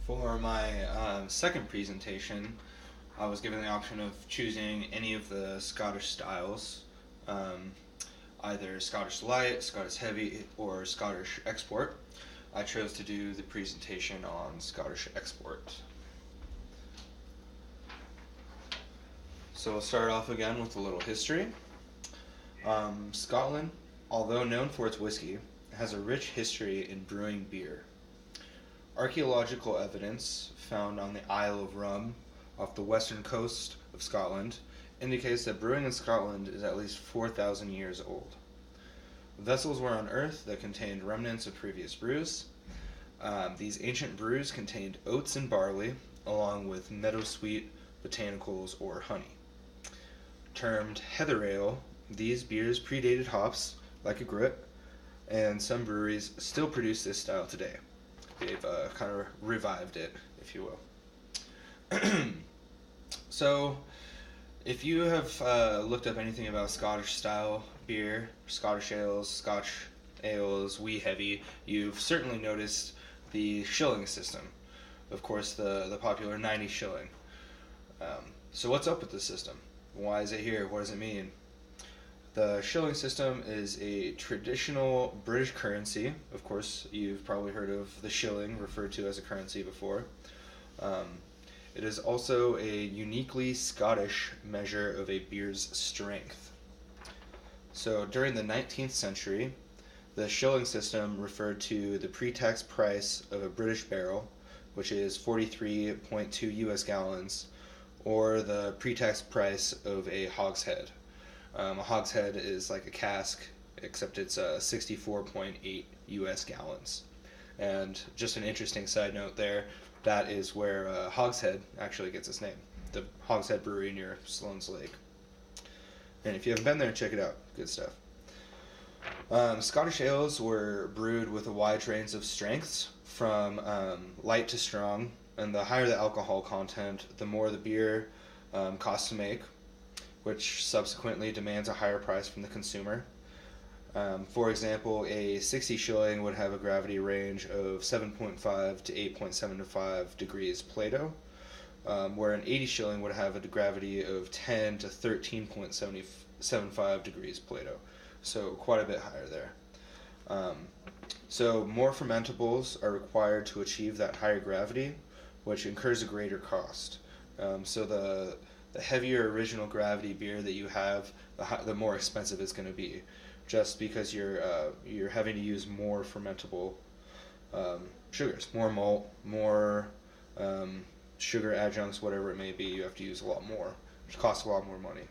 For my second presentation, I was given the option of choosing any of the Scottish styles, um, either Scottish Light, Scottish Heavy, or Scottish Export. I chose to do the presentation on Scottish Export. So we'll start off again with a little history. Scotland, although known for its whiskey, has a rich history in brewing beer. Archaeological evidence found on the Isle of Rum off the western coast of Scotland indicates that brewing in Scotland is at least 4,000 years old. Vessels were unearthed that contained remnants of previous brews. These ancient brews contained oats and barley, along with meadowsweet botanicals or honey. Termed heather ale, these beers predated hops, like a grit, and some breweries still produce this style today. They've kind of revived it, if you will. So, if you have looked up anything about Scottish style beer, Scottish ales, Scotch ales, wee heavy, you've certainly noticed the shilling system. Of course, the popular 90 shilling. So what's up with this system? Why is it here? What does it mean? The shilling system is a traditional British currency. Of course, you've probably heard of the shilling referred to as a currency before. It is also a uniquely Scottish measure of a beer's strength. So during the 19th century, the shilling system referred to the pre-tax price of a British barrel, which is 43.2 US gallons, or the pre-tax price of a hogshead. A hogshead is like a cask, except it's 64.8 US gallons. And just an interesting side note there, that is where Hogshead actually gets its name. The Hogshead Brewery near Sloan's Lake. And if you haven't been there, check it out. Good stuff. Scottish ales were brewed with a wide range of strengths, from light to strong, and the higher the alcohol content, the more the beer costs to make, which subsequently demands a higher price from the consumer. For example, a 60 shilling would have a gravity range of 7.5 to 8.75 degrees Plato, where an 80 shilling would have a gravity of 10 to 13.75 degrees Plato. So quite a bit higher there. So more fermentables are required to achieve that higher gravity, which incurs a greater cost. So the heavier original gravity beer that you have, the more expensive it's going to be, just because you're having to use more fermentable sugars, more malt, more sugar adjuncts, whatever it may be. You have to use a lot more, which costs a lot more money.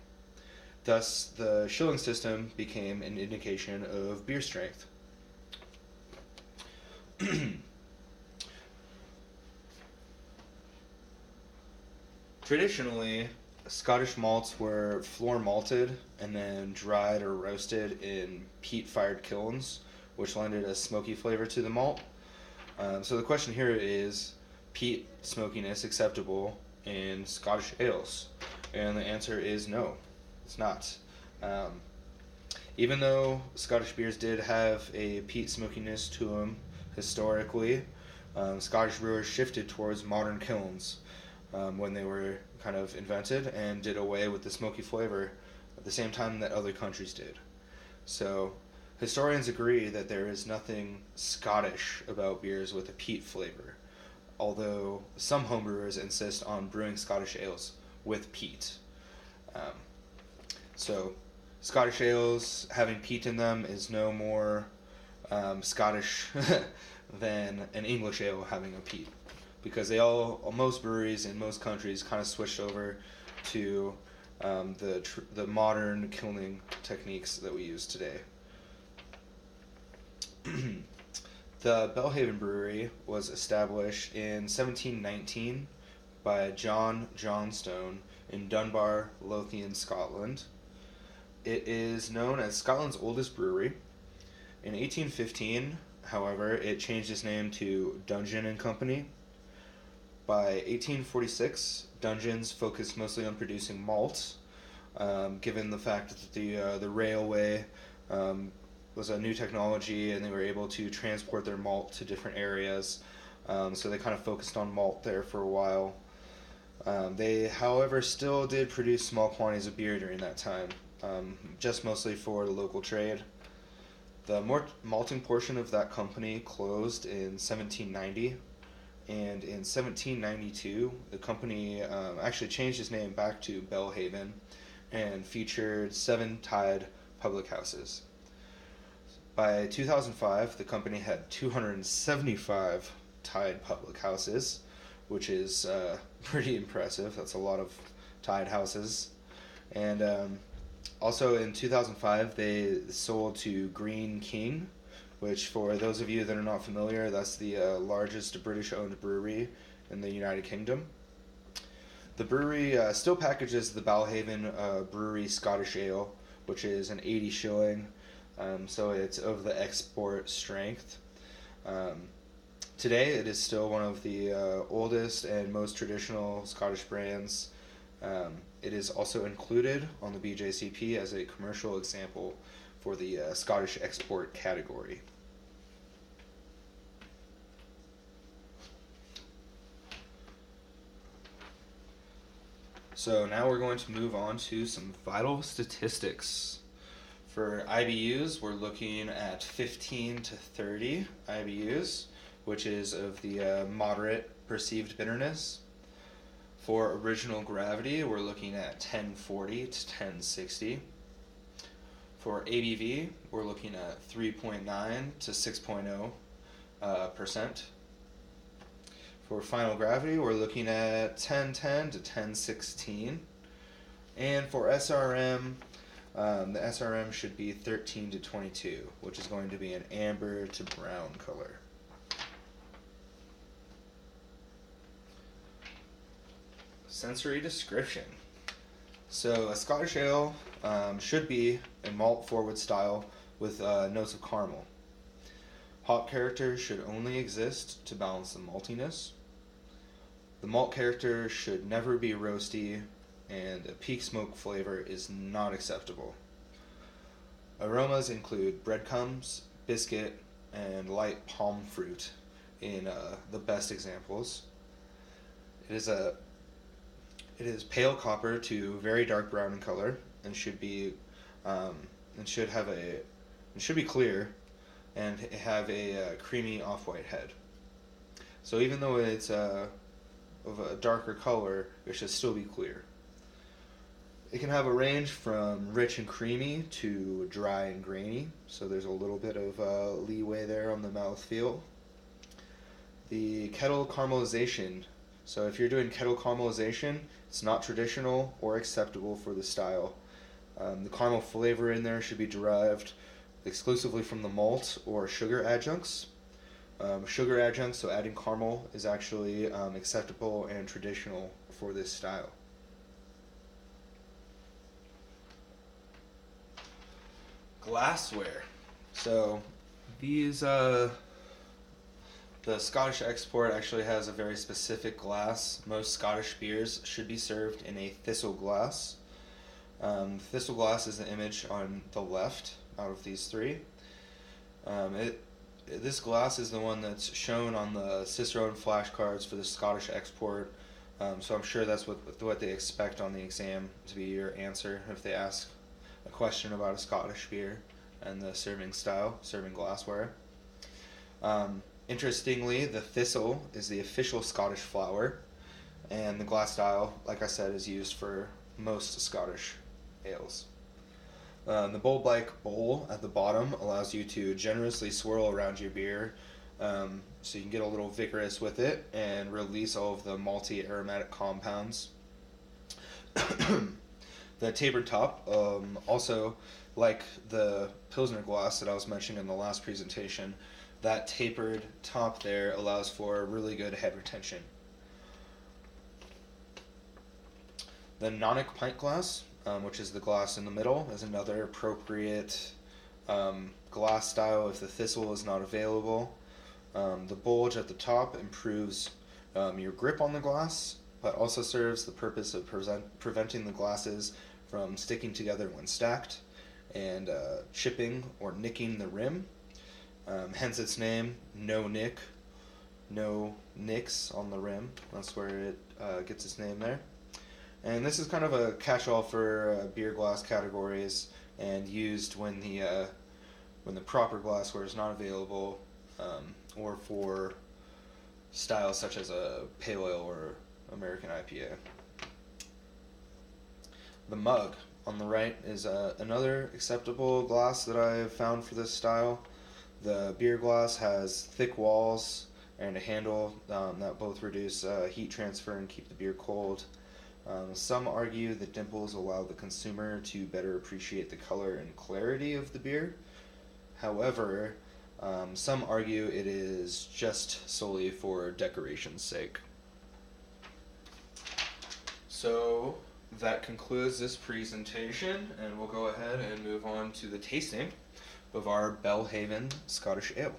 Thus, the shilling system became an indication of beer strength. Traditionally, Scottish malts were floor malted and then dried or roasted in peat-fired kilns, which lended a smoky flavor to the malt. So the question here is, peat smokiness acceptable in Scottish ales? And the answer is no, it's not. Even though Scottish beers did have a peat smokiness to them historically, Scottish brewers shifted towards modern kilns when they were kind of invented and did away with the smoky flavor at the same time that other countries did. So historians agree that there is nothing Scottish about beers with a peat flavor, although some homebrewers insist on brewing Scottish ales with peat. So Scottish ales having peat in them is no more Scottish than an English ale having a peat, because most breweries in most countries kind of switched over to the modern kilning techniques that we use today. The Belhaven Brewery was established in 1719 by John Johnstone in Dunbar, Lothian, Scotland. It is known as Scotland's oldest brewery. In 1815, however, it changed its name to Dungeon and Company. By 1846, Dungeons focused mostly on producing malt, given the fact that the railway was a new technology and they were able to transport their malt to different areas. So they kind of focused on malt there for a while. They, however, still did produce small quantities of beer during that time, just mostly for the local trade. The malting portion of that company closed in 1790, and in 1792, the company actually changed its name back to Belhaven and featured 7 tied public houses. By 2005, the company had 275 tied public houses, which is pretty impressive. That's a lot of tied houses. And also in 2005, they sold to Greene King, which, for those of you that are not familiar, that's the largest British-owned brewery in the United Kingdom. The brewery still packages the Balhaven Brewery Scottish Ale, which is an 80 shilling, so it's of the export strength. Today, it is still one of the oldest and most traditional Scottish brands. It is also included on the BJCP as a commercial example for the Scottish export category. So now we're going to move on to some vital statistics. For IBUs, we're looking at 15 to 30 IBUs, which is of the moderate perceived bitterness. For original gravity, we're looking at 1040 to 1060. For ABV, we're looking at 3.9 to 6.0 percent. For final gravity, we're looking at 1010 to 1016. And for SRM, the SRM should be 13 to 22, which is going to be an amber to brown color. Sensory description. So a Scottish ale should be a malt forward style with notes of caramel. Hop character should only exist to balance the maltiness. The malt character should never be roasty, and a peak smoke flavor is not acceptable. Aromas include breadcrumbs, biscuit, and light palm fruit in the best examples. It is pale copper to very dark brown in color, and should be clear and have a creamy off-white head. So even though it's of a darker color, it should still be clear. It can have a range from rich and creamy to dry and grainy, so there's a little bit of leeway there on the mouthfeel. The kettle caramelization. So if you're doing kettle caramelization, it's not traditional or acceptable for the style. The caramel flavor in there should be derived exclusively from the malt or sugar adjuncts. Sugar adjuncts, so adding caramel, is actually acceptable and traditional for this style. Glassware. So these the Scottish export actually has a very specific glass. Most Scottish beers should be served in a thistle glass. Thistle glass is the image on the left out of these three. This glass is the one that's shown on the Cicerone flashcards for the Scottish export, so I'm sure that's what they expect on the exam to be your answer if they ask a question about a Scottish beer and the serving style, serving glassware. Interestingly, the thistle is the official Scottish flower, and the glass style, like I said, is used for most Scottish ales. The bulb-like bowl at the bottom allows you to generously swirl around your beer, so you can get a little vigorous with it and release all of the malty aromatic compounds. The tapered top, also like the Pilsner glass that I was mentioning in the last presentation, that tapered top there allows for really good head retention. The Nonic pint glass, which is the glass in the middle, is another appropriate glass style if the thistle is not available. The bulge at the top improves your grip on the glass, but also serves the purpose of preventing the glasses from sticking together when stacked and chipping or nicking the rim. Hence its name, no nick. no nicks on the rim. That's where it gets its name there. And this is kind of a catch-all for beer glass categories, and used when the proper glassware is not available, or for styles such as a pale ale or American IPA. The mug on the right is another acceptable glass that I have found for this style. The beer glass has thick walls and a handle that both reduce heat transfer and keep the beer cold. Some argue that dimples allow the consumer to better appreciate the color and clarity of the beer. However, some argue it is just solely for decoration's sake. So that concludes this presentation, and we'll go ahead and move on to the tasting of our Belhaven Scottish Ale.